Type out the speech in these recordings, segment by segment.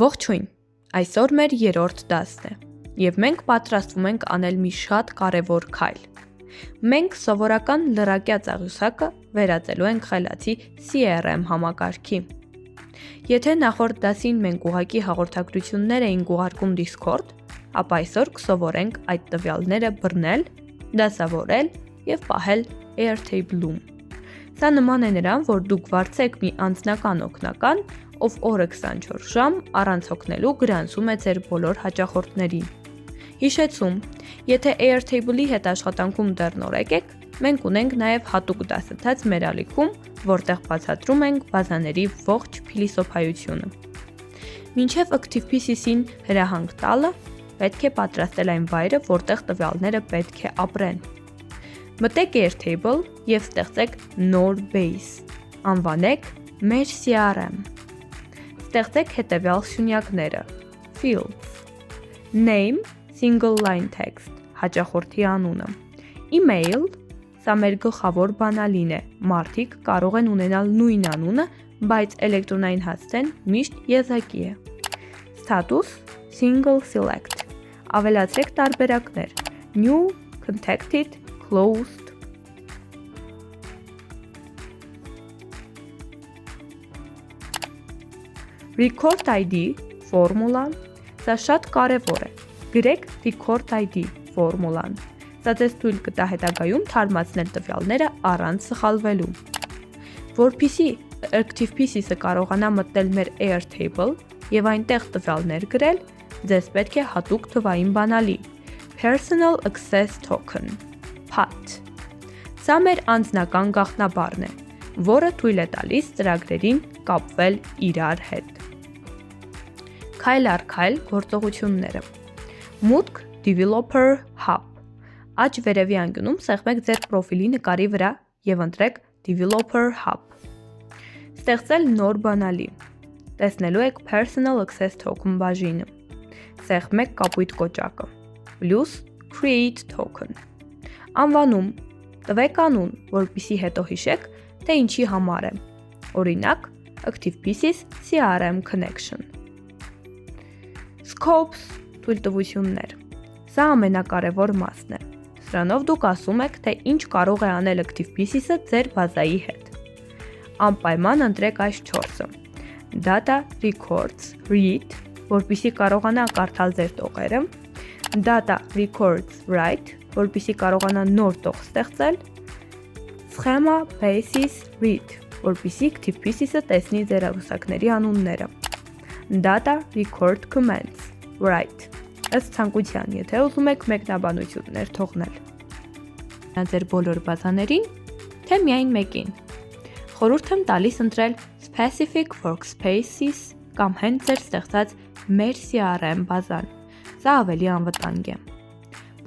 Ողջույն, այսօր մեր երրորդ դասն է, և մենք պատրաստվում ենք անել մի շատ կարևոր քայլ։ Մենք սովորական լրակյա ծաղյուսակը վերածելու ենք խելացի CRM համակարգի։ Եթե նախորդ դասին մենք ուղղակի հաղորդագրություններ էինք ուղարկում Discord, ապա այսօր կսովորենք այդ տվյալները բռնել, դասավորել և պահել Airtable-ում։ Սա նման է նրան, որ դուք վարձեք մի անձնական օգնական, ով օրը 24 ժամ առանց օգնելու գրանցում է ձեր բոլոր հաճախորդներին։ Հիշեցում, եթե Airtable-ի հետ աշխատանքում դեռ նորեկ եք, մենք ունենք նաև հատուկ դասընթաց մեր ալիքում, որտեղ բացատրում ենք բազաների ողջ փիլիսոփայությունը։ Մինչև ActivePCC-ին հրահանգ տալը, պետք է պատրաստել այն վայրը, որտեղ տվյալները պետք է ապրեն։ Մտեք Airtable և ստեղծեք նոր base, անվանեք մեր CRM։ Ստեղծեք հետևյալ սյունյակները. Fields, Name, Single Line Text, հաճախորդի անունը, Email, սա մեր գլխավոր բանալին է, մարդիկ կարող են ունենալ նույն անունը, բայց էլեկտրոնային հասցեն միշտ եզակի է, Status, Single Select, ավելացրեք տարբերակներ, New, Contacted, Closed, Record ID, ֆորմուլան, սա շատ կարևոր է, գրեք Record ID, ֆորմուլան, սա ձեզ թույլ կտա հետագայում թարմացնել տվյալները առանց սխալվելու։ Որպեսզի ActivePCC-ը կարողանա մտնել մեր Airtable և այնտեղ տվյալներ գրել, ձեզ պետք է հատուկ թվային բանալի, Personal Access Token, PAT։ Սա մեր անձնական գաղտնաբառն է, որը թույլ է տալիս ծրագրերին կապվել իրար հետ։ Քայլ առ քայլ գործողությունները։ Մուտք Developer Hub։ Աջ վերևի անկյունում սեղմեք ձեր պրոֆիլի նկարի վրա և ընտրեք Developer Hub։ Ստեղծել նոր բանալի։ Տեսնելու եք Personal Access Token բաժինը։ Սեղմեք կապույտ կոճակը։ Plus Create Token։ Անվանում։ Տվեք անուն, որպեսզի հետո հիշեք, թե ինչի համար է։ Օրինակ, ActivePCC CRM Connection։ Scopes, թույլտվություններ։ Սա ամենակարևոր մասն է։ Սրանով դուք ասում եք, թե ինչ կարող է անել ActivePCC-ը ձեր բազայի հետ։ Անպայման ընտրեք այս 4-ը։ Data Records, Read, որպեսզի կարողանա կարդալ ձեր տողերը, Data Records, Write, որպեսզի կարողանա նոր տող ստեղծել, Schema Basis, Read, որպեսզի ActivePCC-ը տեսնի ձեր աղյուսակների անունները, Data Record Commands, Write, ըստ ցանկության, եթե ուզում եք մեկնաբանություններ թողնել։ Ձեր բոլոր բազաներին, թե միայն մեկին։ Խորհուրդ եմ տալիս ընտրել Specific Workspaces կամ հենց ձեր ստեղծած մեր CRM բազան։ Սա ավելի անվտանգ է։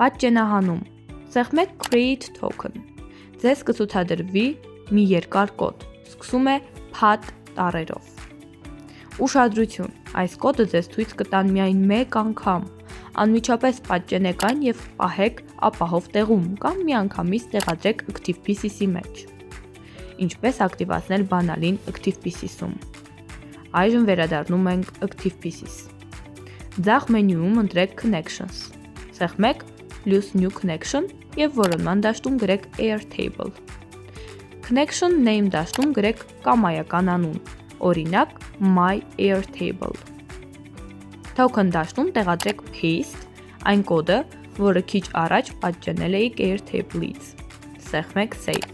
Պատճենահանում։ Սեղմեք Create Token։ Ձեզ կցուցադրվի մի երկար կոդ։ Սկսում է PAT տառերով։ Ուշադրություն, այս կոդը ձեզ ցույց կտան միայն մեկ անգամ, անմիջապես պատճենեք այն և պահեք ապահով տեղում կամ միանգամից տեղադրեք ActivePCC մեջ։ Ինչպես ակտիվացնել բանալին ActivePCC-ում։ Այժմ վերադառնում ենք ActivePCC։ Ձախ մենյուում ընտրեք Connections։ Սեղմեք Plus New Connection և որոնման դաշտում գրեք Airtable։ Connection Name դաշտում գրեք կամայական անուն, օրինակ My Airtable։ Token դաշտում տեղադրեք Paste, այն կոդը, որը քիչ առաջ պատճենել էիք Airtable-ից։ Սեղմեք Save։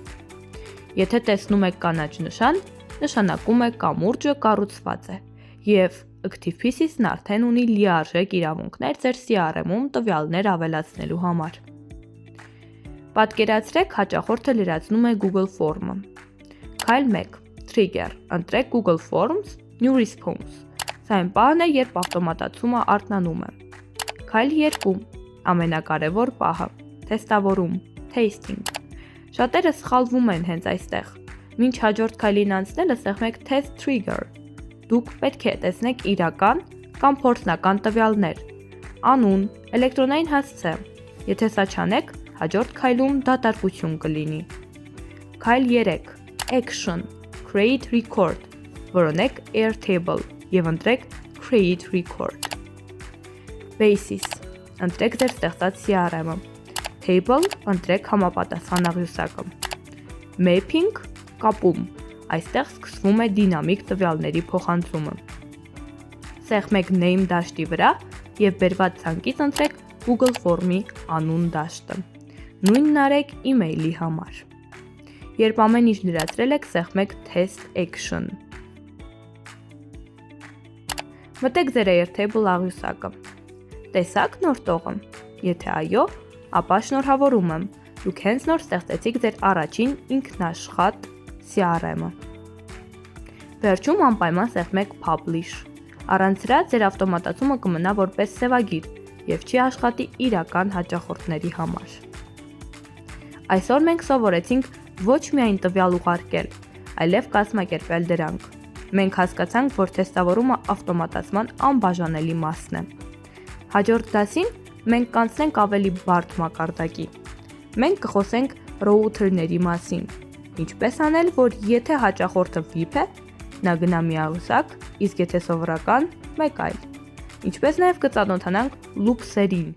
Եթե տեսնում եք կանաչ նշան, նշանակում է կամուրջը կառուցված է, և ActivePCC-ն արդեն ունի լիարժեք իրավունքներ ձեր CRM-ում տվյալներ ավելացնելու համար։ Պատկերացրեք հաճախորդը լրացնում է Google Form-ը։ Քայլ 1. Trigger. Ընտրեք Google Forms, New Response։ Սա այն պահն է, երբ ավտոմատացումը արթնանում է։ Քայլ 2. Ամենակարևոր պահը։ Թեստավորում, Testing։ Շատերը սխալվում են հենց այստեղ։ Մինչ հաջորդ քայլին անցնելը սեղմեք Test Trigger։ Դուք պետք է տեսնեք իրական կամ փորձնական տվյալներ։ Անուն, էլեկտրոնային հասցե։ Եթե սա չանեք, հաջորդ քայլում դատարկություն կլինի։ Քայլ 3. Action. Create Record, որոնեք Airtable և ընտրեք create record։ Basis, ընտրեք ձեր ստեղծած CRM-ը։ Table, ընտրեք համապատասխան աղյուսակը։ Mapping, կապում, այստեղ սկսվում է դինամիկ տվյալների փոխանցումը։ Սեղմեք Name դաշտի վրա և բերված ցանկից ընտրեք Google Form-ի անուն դաշտը։ Նույնն արեք email-ի համար։ Երբ ամեն ինչ լրացրել եք, սեղմեք Test Action։ Մտեք ձեր Airtable աղյուսակը։ Տեսա՞ք նոր տողը։ Եթե այո, ապա շնորհավորում եմ։ Դուք հենց նոր ստեղծեցիք ձեր առաջին ինքնաշխատ CRM-ը։ Վերջում անպայման սեղմեք Publish։ Առանց դրա ձեր ավտոմատացումը կմնա որպես սևագիր և չի աշխատի իրական հաճախորդների համար։ Այսօր մենք սովորեցինք ոչ միայն տվյալ ուղարկել, այլև կազմակերպել դրանք։ Մենք հասկացանք, որ թեստավորումը ավտոմատացման անբաժանելի մասն է։ Հաջորդ դասին մենք կանցնենք ավելի բարդ մակարդակի։ Մենք կխոսենք ռոութերների մասին։ Ինչպես անել, որ եթե հաճախորդը VIP է, նա գնա մի աղյուսակ, իսկ եթե սովորական, մեկ այլ։ Ինչպես նաև կծանոթանանք լուփսերին։